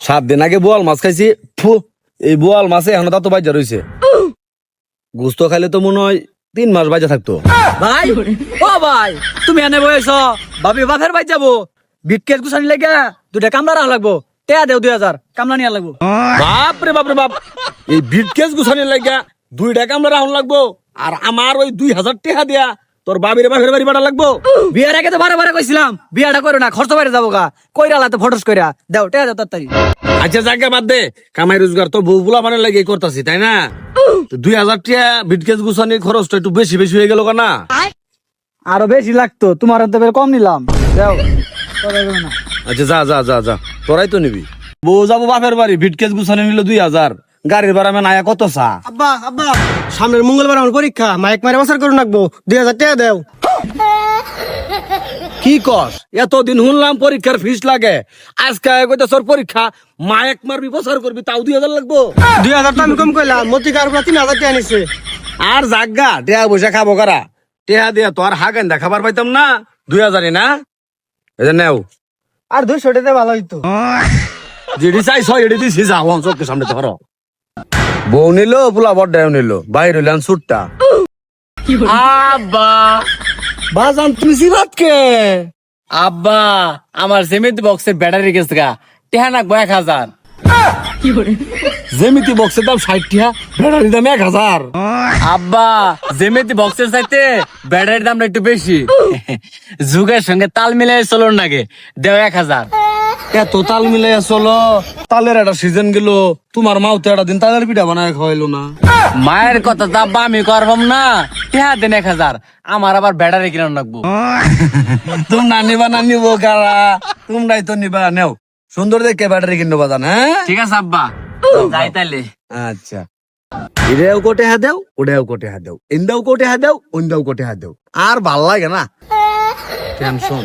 7 দিন আগে বোয়াল মাছ খাইছি। এই বোয়াল মাছে এখন তো বাজা রয়েছে। গোস্ত খাইলে তো মনে হয় 3 মাস বাজা থাকতো। ভাই ও ভাই, তুমি এনে বয়েছ ভাবি বাপের বাই যাবো, বিটকেস গুছানি লাগে 2টা কামলা রাখা লাগবো। টেয়া দেও 2000 কামলা নিয়ে লাগবো। বাপরে বাপরে বাপ, এই ভিটকেস গুছানির লাগা 2টা কামলা রাখুন লাগবো, আর আমার ওই 2000 টাকা দিয়া তোর বাবির বাপের বাড়ি বাড়া লাগবো। বিয়ার আগে তো বারে বারে কইছিলাম বিয়াটা করো না, খরচ বাইরে যাবো গা, কইরালা তো ফটোস কইরা দেও, টেয়া দেও তাড়াতাড়ি। আচ্ছা জায়গা বাদ দে, কামাই রোজগার তো বউ বুলা মানে লাগে করতেছি, তাই না? 2000 টাকা ভিটকেস গুছানির খরচটা একটু বেশি বেশি হয়ে গেল না? আরো বেশি লাগতো, তোমার তো কম নিলাম, দেও পরে দেব না। আচ্ছা যা যা যা যা, তোরাই তো নিবি। বউ যাবো বাপের বাড়ি, ভিটকেস গুছানি নিল 2000, গাড়ির ভাড়া মেন আয়া কত চা? আব্বা আব্বা, সামনের মঙ্গলবার আমার পরীক্ষা, মাইক মারে বছর করে রাখবো, 2000 টাকা দেও। কি কস? এতদিন শুনলাম পরীক্ষার ফিস লাগে, আজকে কইতে তোর পরীক্ষা, মায়েক মারবি বছর করবি, তাও 2000 লাগবো? 2000 তো আমি কম কইলাম, মতিকার উপর 3000 টাকা নিছে। আর জাগা টেয়া বসে খাবো কারা? টেয়া দিয়া তো আর হাগেন্দা খাবার পাইতাম না। 2000 না, এই যে নেও। আর 200 টাকা ভালো হইতো। যেটি চাইছ এটি দিছি, যাও চোখের সামনে ধরো। বউ নিল, পোলা বড্ডাও নিল, বাইর হইলাম সুটটা। আব্বা বাজান তুমি জিবাত কে? আব্বা, আমার সেমিত বক্সের ব্যাটারি গেছে গা, টেহা নাকবো 1000। জেমিতি বক্সের দাম 60 টাকা, ব্যাটারির দাম 1000। আব্বা, জেমিতি বক্সের চাইতে ব্যাটারির দামটা একটু বেশি, যুগের সঙ্গে তাল মিলাই চলুন নাগে, দেও 1000। এত তাল মিলাই চলো, তালের একটা সিজন গেল, তোমার মাও তো একটা দিন তালের পিঠা বানায় খাওয়াইলো না। মায়ের কথা তো আব্বা আমি করবাম না, টেহা দেন 1000, আমার আবার ব্যাটারি কিনা লাগবো। তোমরা নিবা না নিবো কারা? তোমরাই তো নিবা, নেও সুন্দর দেখে ব্যাটারি কিনবো বাজান। হ্যাঁ ঠিক আছে আব্বা, যাই তাইলে। আচ্ছা, এটাও কোটে হা দেও, ওটাও কোটে হা দেও, ইন্দাও কোটে হা দেও, ওইন্দাও কোটে হা দেও, আর ভাল লাগে না টেনশন।